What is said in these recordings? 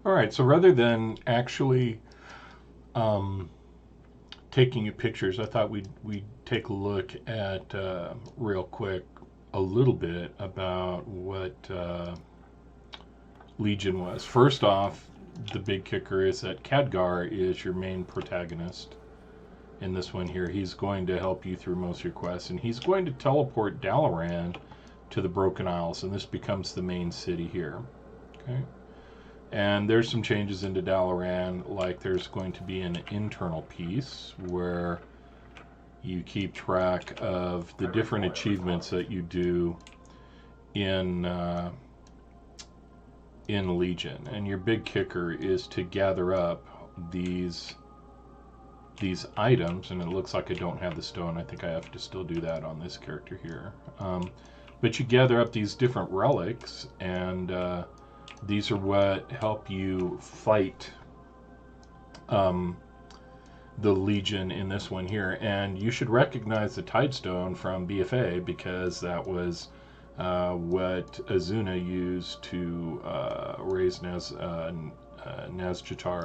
All right, so rather than actually um, taking you pictures, I thought we'd take a look at real quick a little bit about what Legion was. First off, the big kicker is that Khadgar is your main protagonist in this one here. He's going to help you through most of your quests, and he's going to teleport Dalaran to the Broken Isles, and this becomes the main city here. Okay. And there's some changes into Dalaran, like there's going to be an internal piece where you keep track of the different achievements that you do in in Legion, and your big kicker is to gather up these these items. And it looks like I don't have the stone. I think I have to still do that on this character here. But you gather up these different relics, and these are what help you fight um, the Legion in this one here. And you should recognize the Tidestone from BFA because that was what Azuna used to raise Nazjatar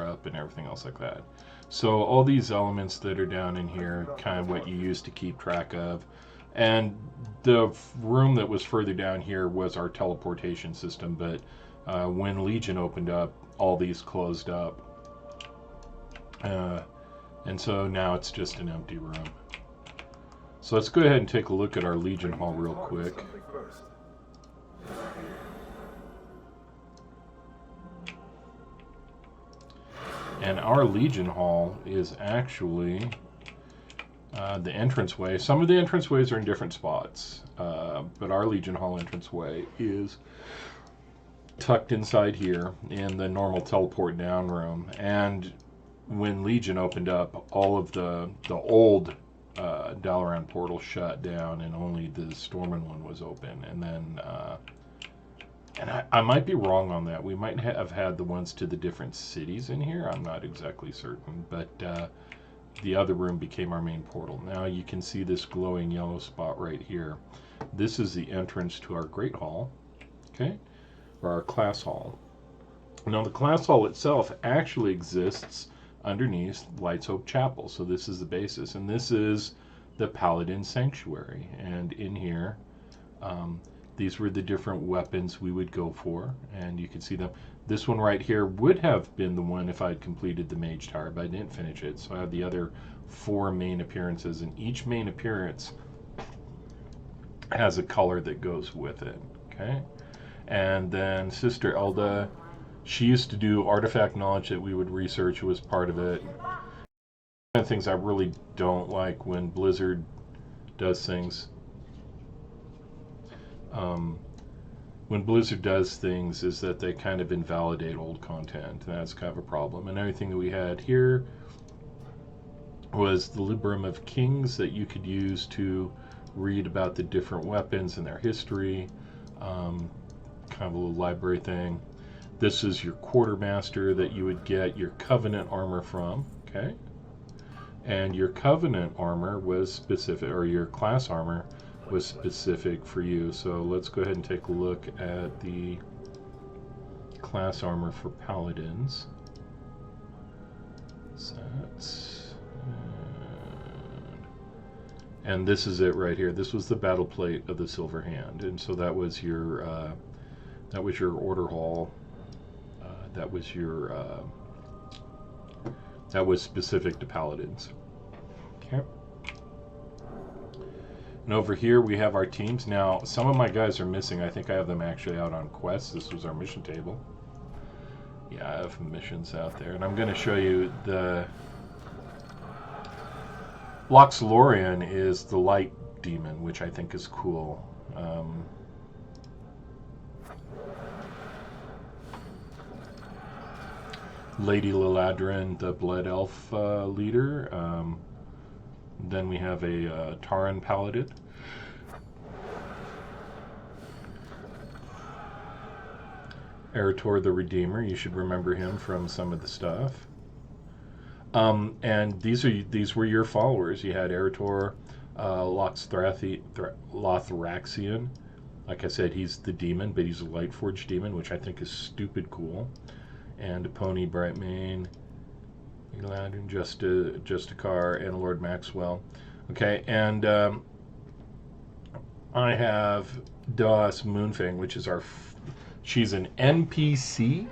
up and everything else like that. So all these elements that are down in here, kind of what you use to keep track of. And the room that was further down here was our teleportation system, but when Legion opened up, all these closed up. And so now it's just an empty room. So let's go ahead and take a look at our Legion Hall real quick. And our Legion Hall is actually the entranceway. Some of the entranceways are in different spots, but our Legion Hall entranceway is tucked inside here in the normal teleport down room. And when Legion opened up, all of the old Dalaran portal shut down, and only the Stormin one was open. And then, and I might be wrong on that. We might have had the ones to the different cities in here. I'm not exactly certain, but the other room became our main portal. Now you can see this glowing yellow spot right here. This is the entrance to our Great Hall, okay, or our Class Hall. Now the Class Hall itself actually exists underneath Light's Hope Chapel. So this is the basis, and this is the Paladin Sanctuary. And in here, these were the different weapons we would go for, and you can see them. This one right here would have been the one if I had completed the Mage Tower, but I didn't finish it. So I have the other 4 main appearances, and each main appearance has a color that goes with it. Okay, and then Sister Elda, she used to do artifact knowledge that we would research. It was part of it. One of the things I really don't like when Blizzard does things, when Blizzard does things, is that they kind of invalidate old content. That's kind of a problem. And everything that we had here was the Librum of Kings that you could use to read about the different weapons and their history. Kind of a little library thing. This is your quartermaster that you would get your Covenant armor from, okay? And your Covenant armor was specific, or your class armor was specific for you. So let's go ahead and take a look at the class armor for Paladins. And this is it right here. This was the battle plate of the Silver Hand, and so that was your order hall. That was specific to Paladins. Okay. And over here we have our teams. Now, some of my guys are missing. I think I have them actually out on quests. This was our mission table. Yeah, I have missions out there. And I'm going to show you the... Loxlorian is the light demon, which I think is cool. Lady Liladrin, the Blood Elf leader. Then we have a Taran Paladin. Eritor the Redeemer, you should remember him from some of the stuff. And these were your followers. You had Eritor, Lothraxian. Like I said, he's the demon, but he's a Lightforged demon, which I think is stupid cool. and a Pony Brightmane, a Lantern, Justicar, and a Lord Maxwell. Okay, and I have Das Moonfang, which is she's an NPC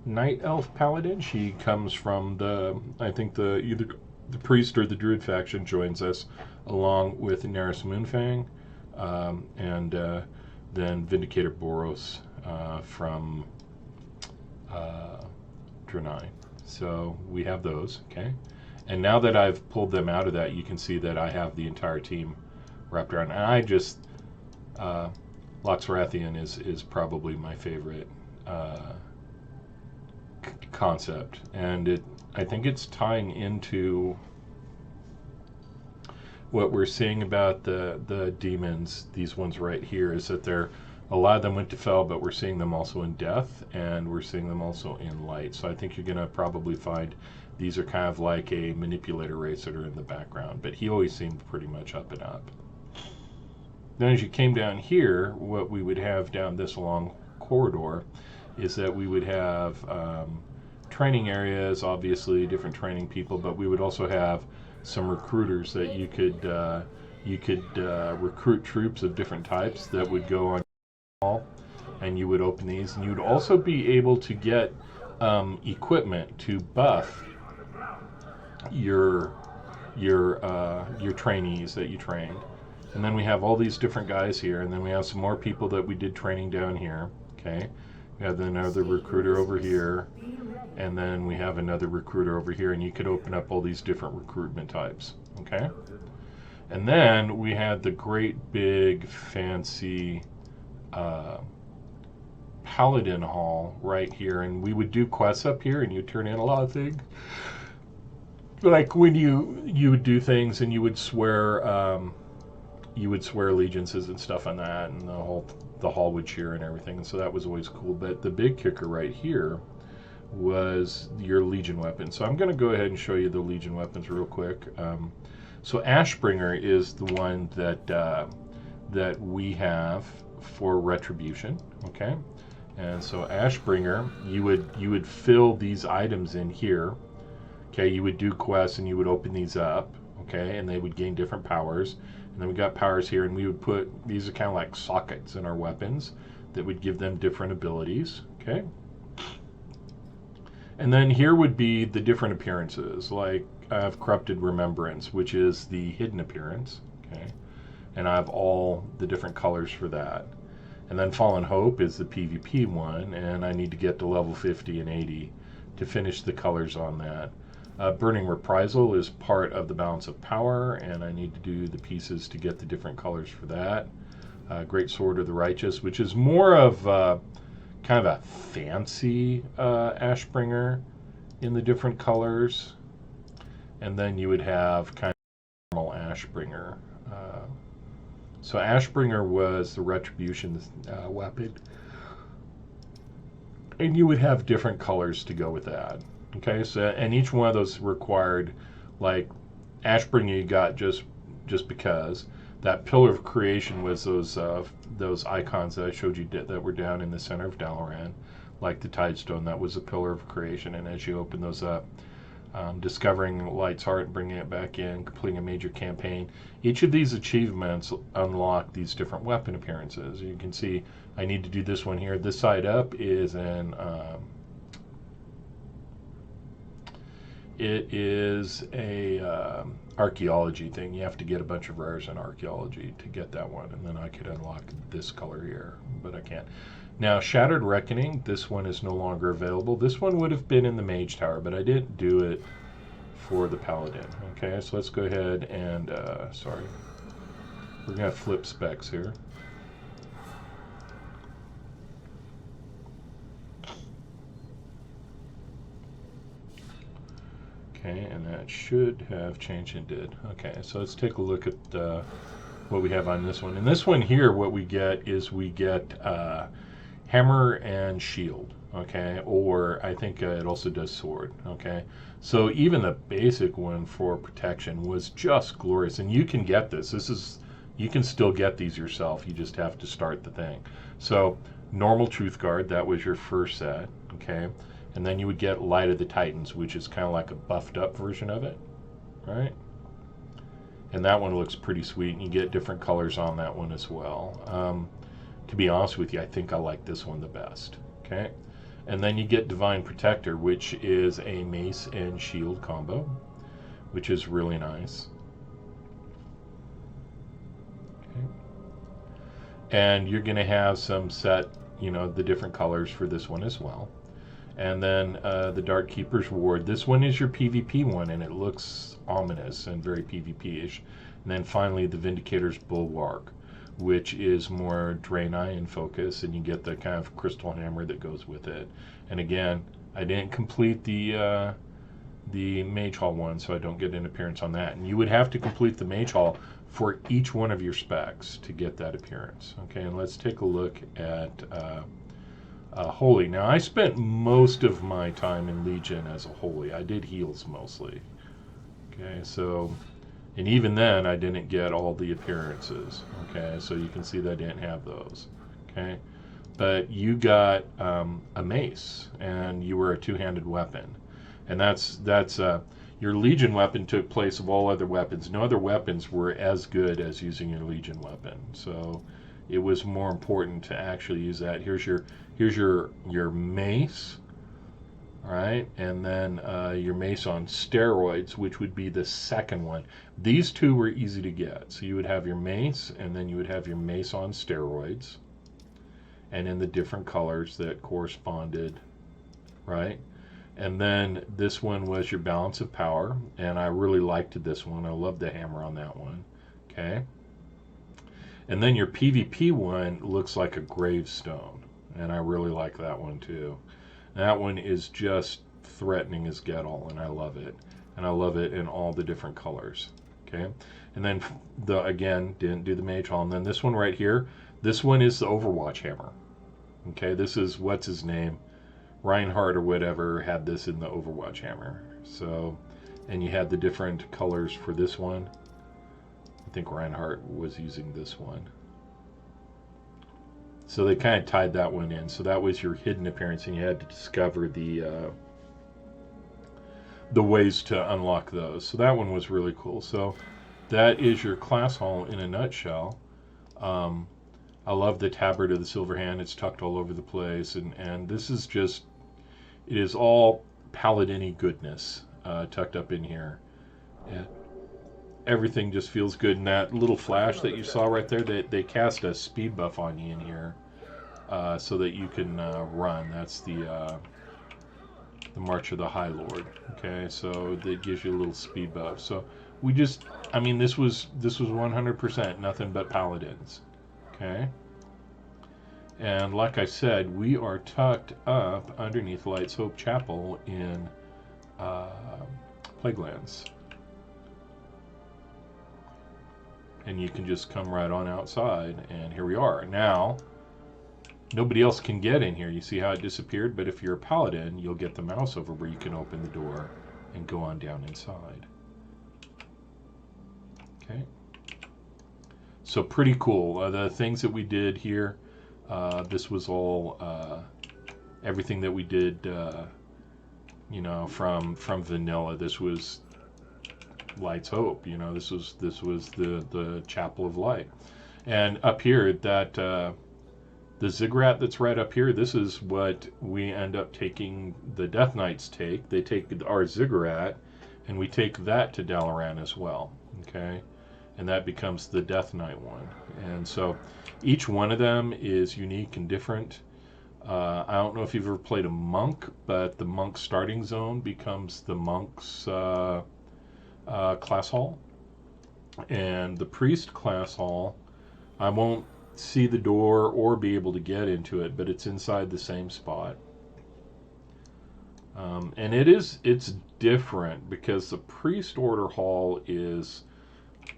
Night Elf Paladin. She comes from I think either the Priest or the Druid faction joins us, along with Naris Moonfang, and then Vindicator Boros from Draenei. So we have those, okay? And now that I've pulled them out of that, you can see that I have the entire team wrapped around. And I just, Loxrathian is probably my favorite concept. And I think it's tying into what we're seeing about the demons, these ones right here, is that a lot of them went to Fel, but we're seeing them also in Death, and we're seeing them also in Light. So I think you're going to probably find these are kind of like a manipulator race that are in the background, but he always seemed pretty much up and up. Then as you came down here, what we would have down this long corridor is that we would have training areas, obviously different training people, but we would also have some recruiters that you could recruit troops of different types that would go on hall, and you would open these, and you would also be able to get equipment to buff your trainees that you trained. And then we have all these different guys here, and then we have some more people that we did training down here. Okay, we have another recruiter over here, and then we have another recruiter over here, and you could open up all these different recruitment types. Okay, and then we had the great big fancy Paladin Hall right here, and we would do quests up here, and you turn in a lot of things. Like when you would do things, and you would swear allegiances and stuff on that, and the hall would cheer and everything, and so that was always cool. But the big kicker right here was your Legion weapon. So I'm going to go ahead and show you the Legion weapons real quick. So Ashbringer is the one that we have for Retribution. Okay, and so Ashbringer, you would fill these items in here. Okay, you would do quests and you would open these up. Okay, and they would gain different powers. And then we got powers here, and we would put these are kind of like sockets in our weapons that would give them different abilities. Okay, and then here would be the different appearances. Like I have Corrupted Remembrance, which is the hidden appearance. Okay, and I have all the different colors for that. And then Fallen Hope is the PvP one, and I need to get to level 50 and 80 to finish the colors on that. Burning Reprisal is part of the Balance of Power, and I need to do the pieces to get the different colors for that. Great Sword of the Righteous, which is more of kind of a fancy Ashbringer in the different colors. And then you would have kind of normal Ashbringer. So Ashbringer was the Retribution weapon. And you would have different colors to go with that. Okay, so and each one of those required, like Ashbringer you got just because. That Pillar of Creation was those icons that I showed you that were down in the center of Dalaran, like the Tidestone. That was a Pillar of Creation, and as you open those up, discovering Light's Heart, bringing it back in, completing a major campaign. Each of these achievements unlock these different weapon appearances. You can see I need to do this one here. This side up is it is a archaeology thing. You have to get a bunch of rares in archaeology to get that one, and then I could unlock this color here, but I can't. Now, Shattered Reckoning, this one is no longer available. This one would have been in the Mage Tower, but I didn't do it for the Paladin. Okay, so let's go ahead and, sorry, we're going to flip specs here. Okay, and that should have changed and did. Okay, so let's take a look at what we have on this one. And this one here, what we get is we get Hammer and Shield, okay? Or I think it also does Sword, okay? So even the basic one for protection was just glorious. And you can get this. You can still get these yourself. You just have to start the thing. So normal Truth Guard, that was your first set, okay? And then you would get Light of the Titans, which is kind of like a buffed up version of it, right? And that one looks pretty sweet, and you get different colors on that one as well. To be honest with you, I think I like this one the best. Okay, and then you get Divine Protector, which is a mace and shield combo, which is really nice. Okay. And you're going to have some set, the different colors for this one as well. And then the Dark Keeper's Ward. This one is your PvP one, and it looks ominous and very PvP-ish. And then finally, the Vindicator's Bulwark, which is more Draenei in focus, and you get the kind of crystal hammer that goes with it. And again, I didn't complete the Mage Hall one, so I don't get an appearance on that. And you would have to complete the Mage Hall for each one of your specs to get that appearance. Okay, and let's take a look at Holy. Now, I spent most of my time in Legion as a Holy. I did heals mostly. Okay, so, and even then, I didn't get all the appearances. Okay, so you can see that I didn't have those. Okay, but you got a mace, and you were a two-handed weapon, and that's your Legion weapon took place of all other weapons. No other weapons were as good as using your Legion weapon. So it was more important to actually use that. Here's your mace, all right, and then your mace on steroids, which would be the second one. These two were easy to get. So you would have your mace, and then you would have your mace on steroids, and in the different colors that corresponded, right? And then this one was your Balance of Power, and I really liked this one. I loved the hammer on that one. Okay. And then your PvP one looks like a gravestone, and I really like that one too. That one is just threatening as get all, and I love it. And I love it in all the different colors. Okay. And then again, didn't do the Mage Hall. And then this one right here, this one is the Overwatch Hammer. Okay, this is what's his name? Reinhardt or whatever had this in the Overwatch Hammer. So, and you had the different colors for this one. I think Reinhardt was using this one. So they kind of tied that one in. So that was your hidden appearance, and you had to discover the ways to unlock those. So that one was really cool. So that is your class hall in a nutshell. I love the tabard of the Silver Hand. It's tucked all over the place, and this is just, it is all Paladin-y goodness tucked up in here. Yeah. Everything just feels good. And that little flash that you saw right there, they cast a speed buff on you in here so that you can run. That's the March of the High Lord. Okay, so that gives you a little speed buff. So we just, I mean, this was 100% nothing but Paladins. Okay. And like I said, we are tucked up underneath Light's Hope Chapel in Plaguelands. And you can just come right on outside, and here we are. Now, nobody else can get in here. You see how it disappeared? But if you're a Paladin, you'll get the mouse over where you can open the door and go on down inside. Okay. So pretty cool. The things that we did here, this was all everything that we did, from vanilla. This was Light's Hope. This was the Chapel of Light. And up here, that the ziggurat that's right up here, this is what we end up taking. The Death Knights take. They take our ziggurat, and we take that to Dalaran as well. Okay. And that becomes the Death Knight one. And so each one of them is unique and different. I don't know if you've ever played a monk, but the monk starting zone becomes the monk's class hall. And the priest class hall, I won't see the door or be able to get into it, but it's inside the same spot. And it's different because the priest order hall is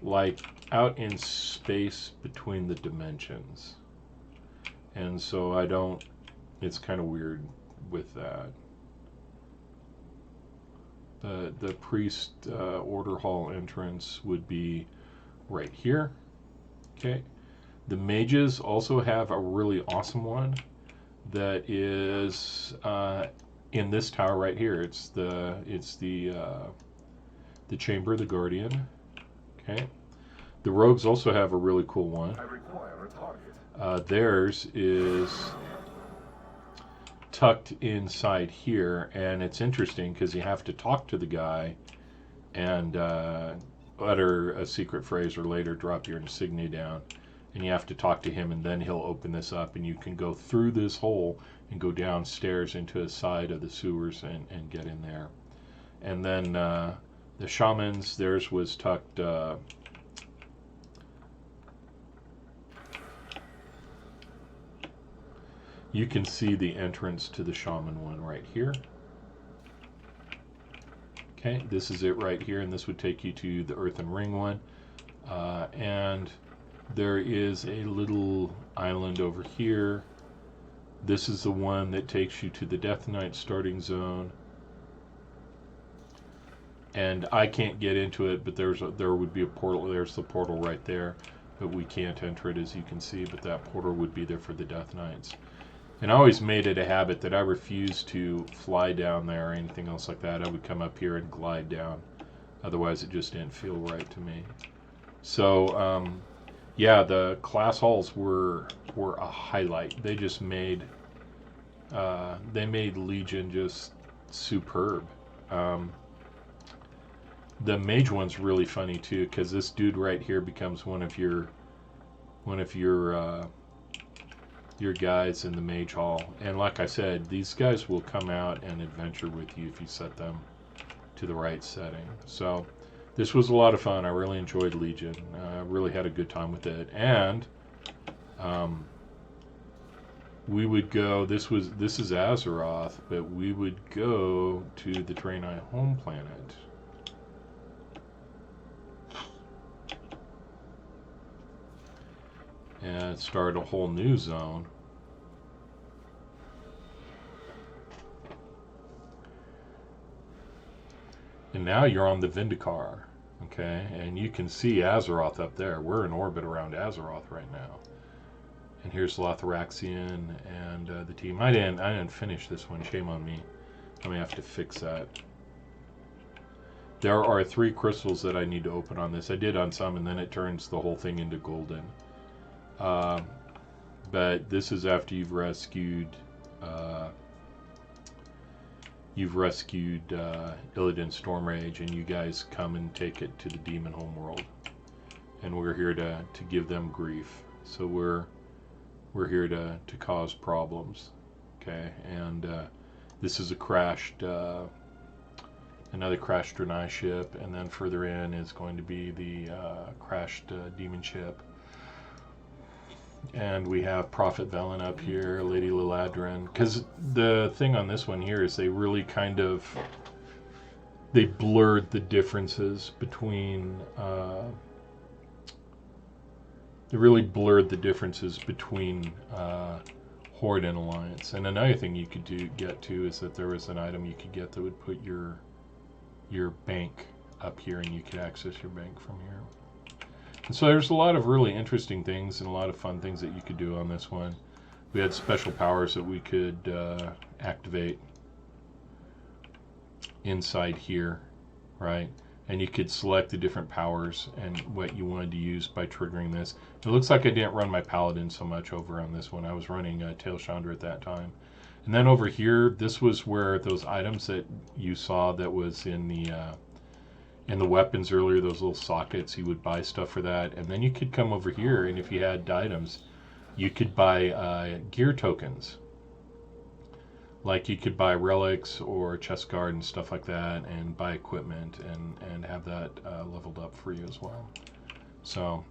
like out in space between the dimensions, and so it's kind of weird with that. The priest order hall entrance would be right here. Okay, the mages also have a really awesome one that is in this tower right here. It's the Chamber of the Guardian. Okay. The rogues also have a really cool one. I require a target. Theirs is tucked inside here, and it's interesting because you have to talk to the guy and utter a secret phrase, or later drop your insignia down, and you have to talk to him, and then he'll open this up, and you can go through this hole and go downstairs into a side of the sewers and get in there. And then the shamans, theirs was tucked you can see the entrance to the shaman one right here. Okay, this is it right here, and this would take you to the earthen ring one. And there is a little island over here. This is the one that takes you to the Death Knight starting zone. And I can't get into it, but there would be a portal. There's the portal right there, but we can't enter it, as you can see. But that portal would be there for the Death Knights. And I always made it a habit that I refused to fly down there or anything else like that. I would come up here and glide down. Otherwise, it just didn't feel right to me. So, yeah, the class halls were a highlight. They just made Legion just superb. The mage one's really funny too, because this dude right here becomes one of your guys in the mage hall. And like I said, these guys will come out and adventure with you if you set them to the right setting. So this was a lot of fun. I really enjoyed Legion. I really had a good time with it. And we would go, this is Azeroth, but we would go to the Draenei home planet. And start a whole new zone. And now you're on the Vindicar, okay? And you can see Azeroth up there. We're in orbit around Azeroth right now. And here's Lotharaxian and the team. I didn't finish this one. Shame on me. I may have to fix that. There are 3 crystals that I need to open on this. I did on some, and then it turns the whole thing into golden. But this is after you've rescued Illidan Stormrage, and you guys come and take it to the demon homeworld, and we're here to give them grief. So we're here to cause problems, okay? And this is a another crashed Draenei ship, and then further in is going to be the crashed demon ship. And we have Prophet Velen up here, Lady Liladrin. Because the thing on this one here is they really they blurred the differences between Horde and Alliance. And another thing you could get to is that there was an item you could get that would put your bank up here, and you could access your bank from here. And so there's a lot of really interesting things and a lot of fun things that you could do on this one. We had special powers that we could activate inside here, right? And you could select the different powers and what you wanted to use by triggering this. It looks like I didn't run my Paladin so much over on this one. I was running Tail Chandra at that time. And then over here, this was where those items that you saw that was in the weapons earlier, those little sockets, you would buy stuff for that. And then you could come over here, and if you had items, you could buy gear tokens. Like you could buy relics or chest guard and stuff like that, and buy equipment and have that leveled up for you as well. So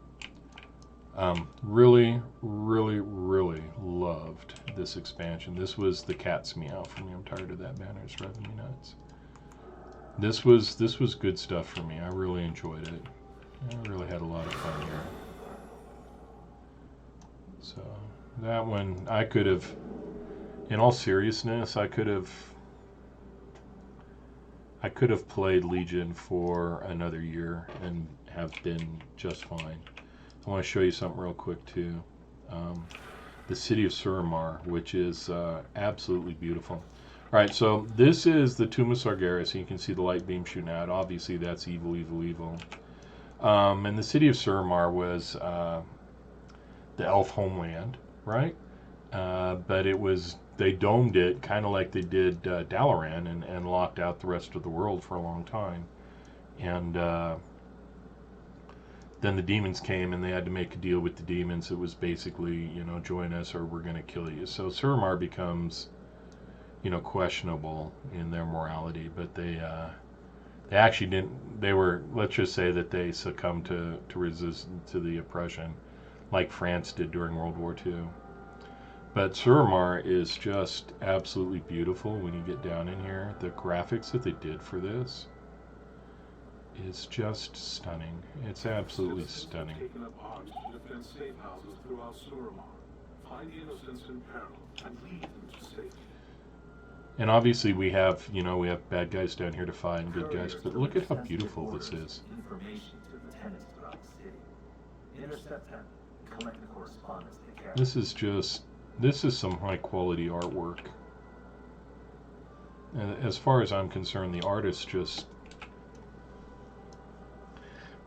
really, really, really loved this expansion. This was the cat's meow for me. I'm tired of that banner. It's driving me nuts. This was good stuff for me. I really enjoyed it. I really had a lot of fun here. So that one, I could have, in all seriousness, I could have played Legion for another year and have been just fine. I want to show you something real quick too. The city of Suramar, which is absolutely beautiful. Right, so this is the Tomb of Sargeras. You can see the light beam shooting out. Obviously, that's evil, evil, evil. And the city of Suramar was the elf homeland, right? But they domed it kind of like they did Dalaran and locked out the rest of the world for a long time. And then the demons came and they had to make a deal with the demons. It was basically, join us or we're going to kill you. So Suramar becomes, questionable in their morality, but they actually didn't. They were, let's just say that they succumbed to resist to the oppression, like France did during World War II. But Suramar is just absolutely beautiful when you get down in here. The graphics that they did for this is just stunning. It's absolutely stunning. Taken up arms to defend safe houses throughout Suramar. Find the innocents in peril and lead them to safety. And obviously we have bad guys down here to fight and good guys, but look at how beautiful this is. Information to the tenants throughout the city. Intercept them and collect the correspondence they carry. This is some high quality artwork. And as far as I'm concerned, the artists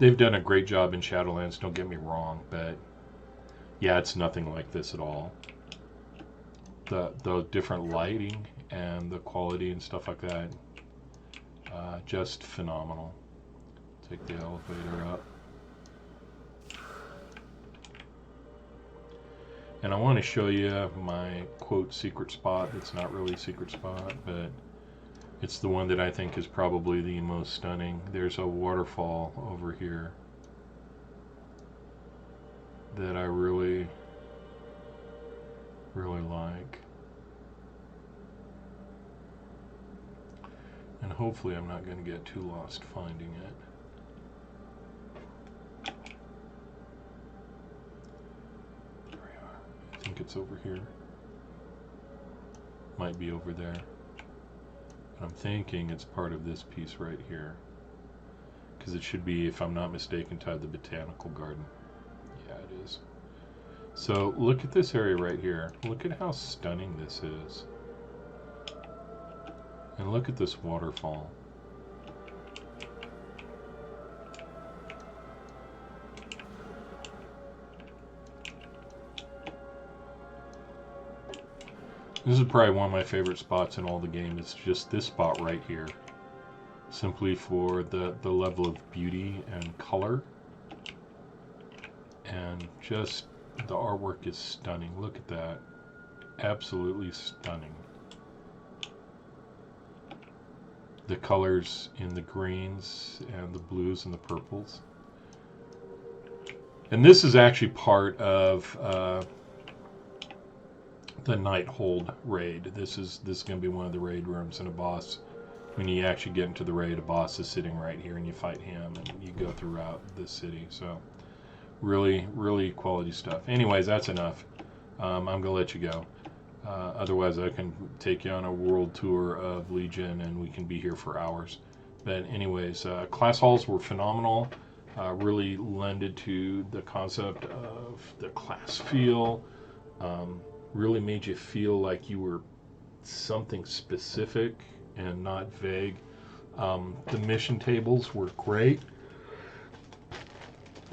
they've done a great job in Shadowlands, don't get me wrong, but yeah, it's nothing like this at all. The different lighting and the quality and stuff like that, just phenomenal. Take the elevator up. And I want to show you my quote secret spot. It's not really a secret spot, but it's the one that I think is probably the most stunning. There's a waterfall over here that I really, really like. And hopefully I'm not going to get too lost finding it. There we are. I think it's over here. Might be over there. I'm thinking it's part of this piece right here. Because it should be, if I'm not mistaken, tied to the Botanical Garden. Yeah, it is. So look at this area right here. Look at how stunning this is. And look at this waterfall. This is probably one of my favorite spots in all the game. It's just this spot right here. Simply for the level of beauty and color. And just the artwork is stunning. Look at that. Absolutely stunning. The colors in the greens and the blues and the purples. And this is actually part of the Night Hold raid. This is going to be one of the raid rooms, and a boss, when you actually get into the raid, a boss is sitting right here and you fight him and you go throughout the city. So really, really quality stuff. Anyways, that's enough. I'm going to let you go. Otherwise, I can take you on a world tour of Legion, and we can be here for hours. But anyways, class halls were phenomenal. Really lended to the concept of the class feel. Really made you feel like you were something specific and not vague. The mission tables were great.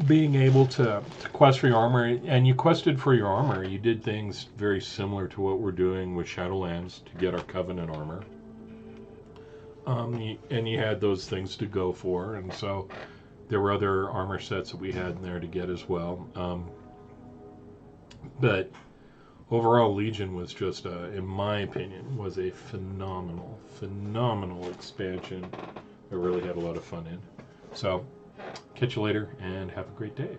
Being able to quest for your armor, and you quested for your armor. You did things very similar to what we're doing with Shadowlands to get our Covenant armor. And you had those things to go for, and so there were other armor sets that we had in there to get as well. But overall, Legion was just, in my opinion, was a phenomenal expansion. I really had a lot of fun in. So, catch you later, and have a great day.